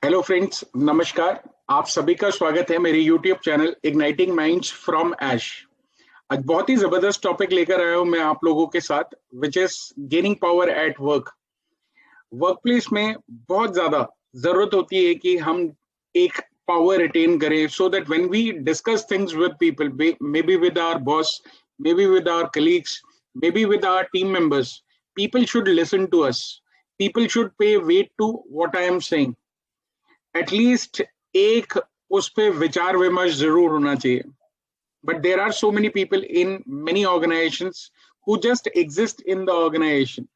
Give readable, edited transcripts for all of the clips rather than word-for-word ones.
Hello friends, नमस्कार। आप सभी का स्वागत है मेरे YouTube channel igniting minds from Aish. आज बहुत ही जबरदस्त टॉपिक लेकर आया हूं मैं आप लोगों के साथ, which is gaining power at work. Work place में बहुत ज्यादा जरूरत होती है कि हम एक पावर अटेन करें, so that when we discuss things with people, maybe with our boss, maybe with our colleagues, maybe with our team members, people should listen to us. People should pay weight to what I am saying. At least एक उस पे विचार विमर्श जरूर होना चाहिए। But there are so many people in many organisations who just exist in the organization.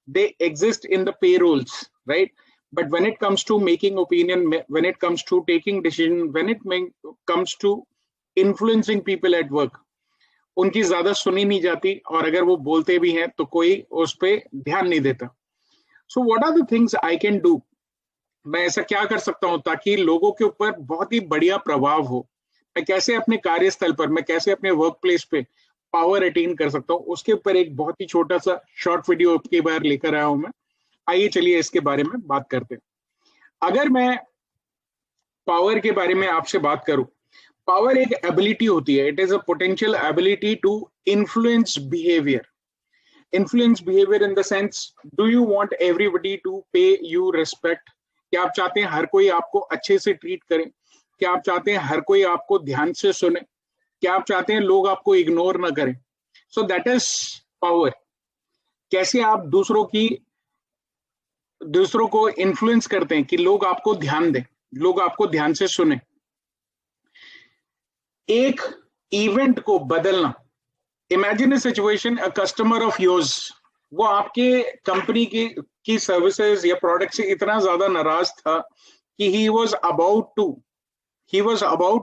They exist in the payrolls, right? But when it comes to making opinion, when it comes to taking decision, when it comes to influencing people at work, उनकी ज्यादा सुनी नहीं जाती, और अगर वो बोलते भी हैं तो कोई उस पे ध्यान नहीं देता। So what are the things I can do? मैं ऐसा क्या कर सकता हूं ताकि लोगों के ऊपर बहुत ही बढ़िया प्रभाव हो? मैं कैसे अपने कार्यस्थल पर, मैं कैसे अपने वर्क प्लेस पे पावर अटेन कर सकता हूं? उसके ऊपर एक बहुत ही छोटा सा शॉर्ट वीडियो आपके बार लेकर आया हूं मैं। आइए चलिए इसके बारे में बात करते हैं। अगर मैं पावर के बारे में आपसे बात करूं, पावर एक एबिलिटी होती है। It is a potential ability to influence behaviour. Influence behaviour in the sense, do you want everybody to pay you respect? क्या आप चाहते हैं हर कोई आपको अच्छे से ट्रीट करे? क्या आप चाहते हैं हर कोई आपको ध्यान से सुने? क्या आप चाहते हैं लोग आपको इग्नोर ना करें? So that is power. कैसे आप दूसरों को इन्फ्लुएंस करते हैं कि लोग आपको ध्यान दें, लोग आपको ध्यान से सुने। एक इवेंट को बदलना। Imagine a situation, a customer of yours, वो आपके कंपनी की सर्विसेज या प्रोडक्ट से इतना ज्यादा नाराज था कि he was about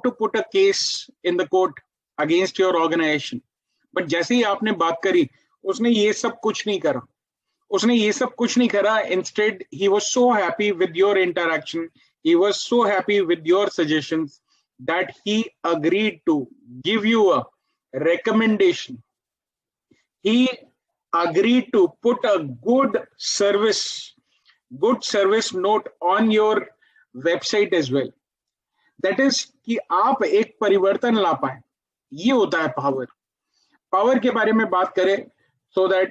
to put a case in the court against your organization. But जैसे ही आपने बात करी, उसने ये सब कुछ नहीं करा। Instead, he was so happy with your interaction, he was so happy with your suggestions that he agreed to give you a recommendation. He agreed to put a good service note on your website as well. That is कि आप एक परिवर्तन ला पाए। ये होता है power के बारे में बात करें, so that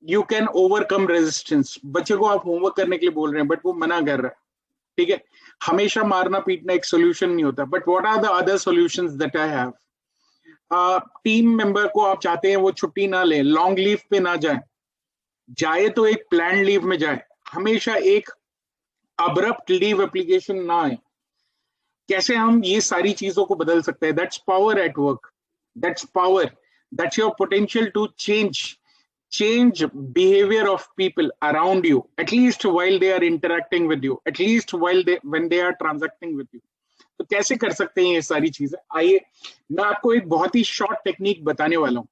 you can overcome resistance. बच्चे को आप होमवर्क करने के लिए बोल रहे हैं, बट वो मना कर रहा है, ठीक है? हमेशा मारना पीटना एक सोल्यूशन नहीं होता। But what are the other solutions that I have? Team member को आप चाहते हैं वो छुट्टी ना ले, लॉन्ग लीव पे ना जाए तो एक प्लान लीव में जाए, हमेशा एक अब्रप्ट लीव एप्लीकेशन ना आए। कैसे हम ये सारी चीजों को बदल सकते हैं? That's power at work. That's power. That's your potential to change behavior of people around you, at least while they are interacting with you, at least when they are transacting with you. तो कैसे कर सकते हैं ये सारी चीजें? आइए मैं आपको एक बहुत ही शॉर्ट टेक्निक बताने वाला हूँ।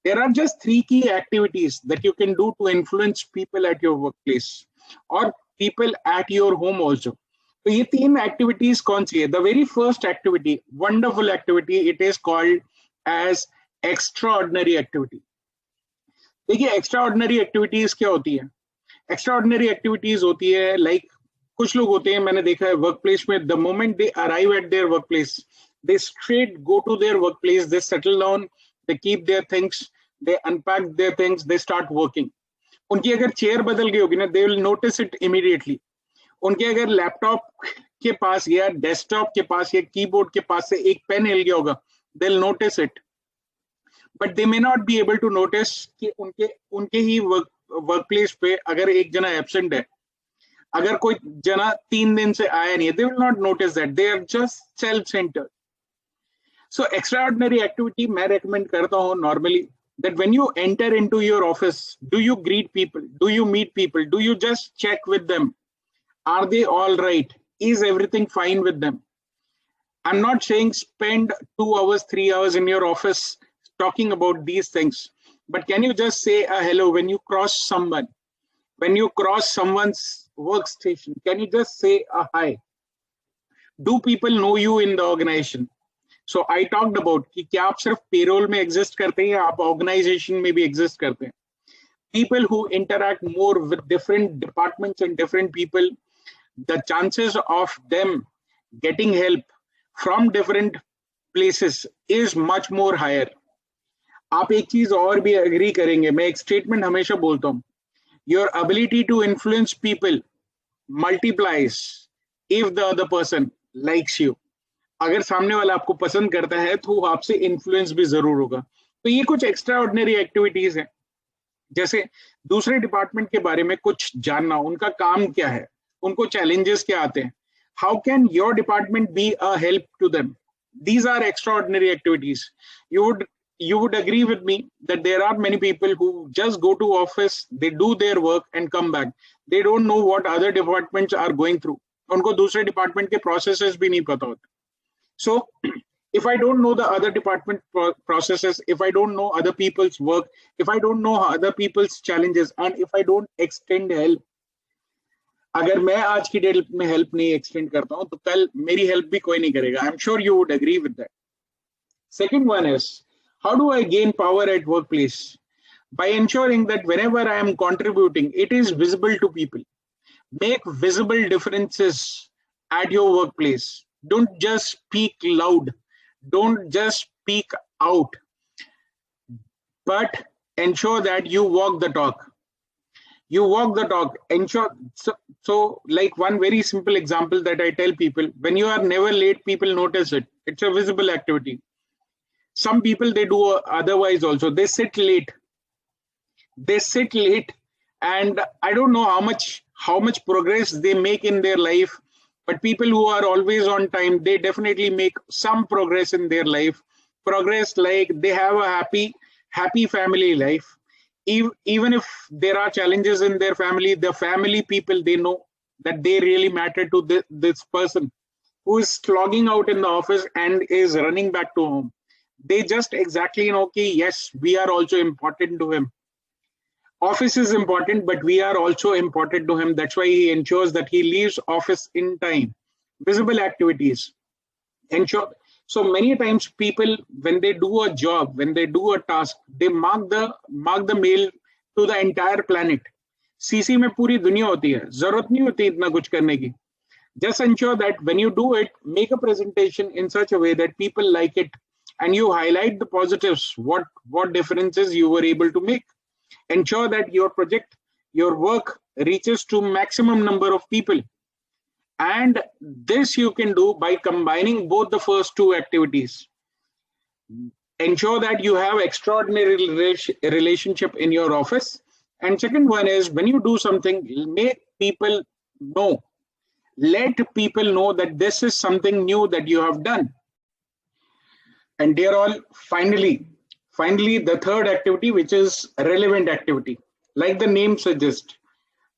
There are just 3 key activities that you can do to influence people at your workplace or people at your home also. तो ये 3 activities कौन सी है? The very first activity, wonderful activity, it is called as extraordinary activity. देखिए extraordinary activities क्या होती है? Extraordinary activities होती है like, कुछ लोग होते हैं, मैंने देखा है वर्क प्लेस में, the moment they arrive at their workplace, they straight go to their workplace, they settle down, they keep their things, they unpack their things, they start working. उनकी अगर chair बदल गई होगी ना, they will notice it immediately. उनके अगर laptop के पास या डेस्कटॉप के पास या कीबोर्ड के पास से एक पेन हिल गया होगा, they will notice it. But they may not be able to notice कि उनके ही वर्क प्लेस पे अगर एक जना एब्सेंट है, अगर कोई जना 3 दिन से आया नहीं है, they will not notice that. They are just self-centered. So extraordinary activity मैं recommend करता हूँ normally, that when you enter into your office, do you greet people? Do you meet people? Do you just check with them? Are they all right? Is everything fine with them? I'm not saying spend 2 hours, 3 hours in your office talking about these things, but can you just say a hello when you cross someone? When you cross someone's workstation, can you just say a hi? Do people know you in the organization? So I talked about कि क्या आप सिर्फ payroll में exist करते हैं, आप organisation में भी एग्जिस्ट करते हैं? People who interact more with different departments and different people, the chances of them getting help from different places is much more higher. आप एक चीज और भी एग्री करेंगे, मैं एक स्टेटमेंट हमेशा बोलता हूँ, your ability to influence people multiplies if the other person likes you. अगर सामने वाला आपको पसंद करता है तो आपसे इन्फ्लुएंस भी जरूर होगा. तो ये कुछ एक्स्ट्रा ऑर्डिनरी एक्टिविटीज हैं, जैसे दूसरे डिपार्टमेंट के बारे में कुछ जानना, उनका काम क्या है, उनको चैलेंजेस क्या आते हैं, how can your department be a help to them. These are extraordinary activities. You would agree with me that there are many people who just go to office, they do their work and come back. They don't know what other departments are going through. उनको दूसरे department के processes भी नहीं पता होते. So if I don't know the other department processes, if I don't know other people's work, if I don't know other people's challenges, and if I don't extend help, अगर मैं आज की date में help नहीं extend करता हूं तो कल मेरी हेल्प भी कोई नहीं करेगा. I am sure you would agree with that. Second one is, how do I gain power at workplace? by ensuring that whenever I am contributing, it is visible to people. Make visible differences at your workplace. Don't just speak loud, don't just speak out, but ensure that you walk the talk. You walk the talk. Ensure. So like one very simple example that I tell people, when you are never late, people notice it. It's a visible activity. Some people, they do otherwise also. They sit late. And I don't know how much progress they make in their life, but people who are always on time, they definitely make some progress in their life. Progress like they have a happy family life. Even if there are challenges in their family, the family people, they know that they really matter to this person who is slogging out in the office and is running back to home. They just exactly know, okay, yes, we are also important to him. Office is important, but we are also important to him. That's why he ensures that he leaves office in time. Visible activities. Ensure. So many times people, when they do a job, when they do a task, they mark the mail to the entire planet. CC में पूरी दुनिया होती है, जरूरत नहीं होती इतना कुछ करने की. Just ensure that when you do it, make a presentation in such a way that people like it, and you highlight the positives, what differences you were able to make. Ensure that your project, your work reaches to maximum number of people. And this you can do by combining both the first two activities. Ensure that you have extraordinary relationship in your office. And second one is, when you do something, make people know. Let people know that this is something new that you have done. And dear all, finally, the third activity, which is relevant activity. Like the name suggests,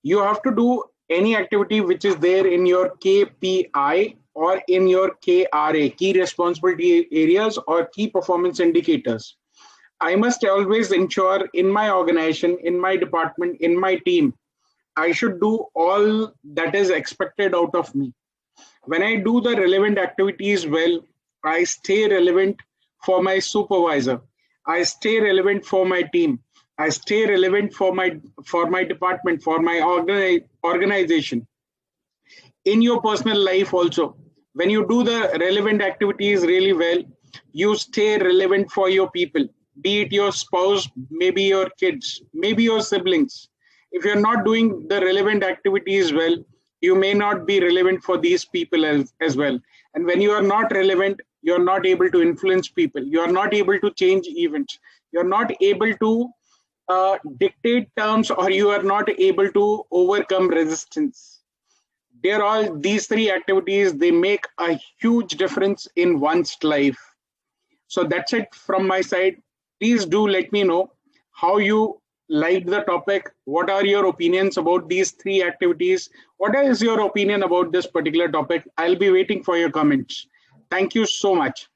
you have to do any activity which is there in your KPI or in your KRA, key responsibility areas or key performance indicators. I must always ensure in my organization, in my department, in my team, I should do all that is expected out of me. When I do the relevant activities well, I stay relevant for my supervisor. I stay relevant for my team. I stay relevant for my department, for my organization. In your personal life also, when you do the relevant activities really well, you stay relevant for your people, be it your spouse, maybe your kids, maybe your siblings. If you're not doing the relevant activities well, you may not be relevant for these people as well. And when you are not relevant, you're not able to influence people. You're not able to change events. You're not able to dictate terms, or you are not able to overcome resistance. They're all, these three activities, they make a huge difference in one's life. So that's it from my side. Please do let me know how you liked the topic. What are your opinions about these three activities? What is your opinion about this particular topic? I'll be waiting for your comments. Thank you so much.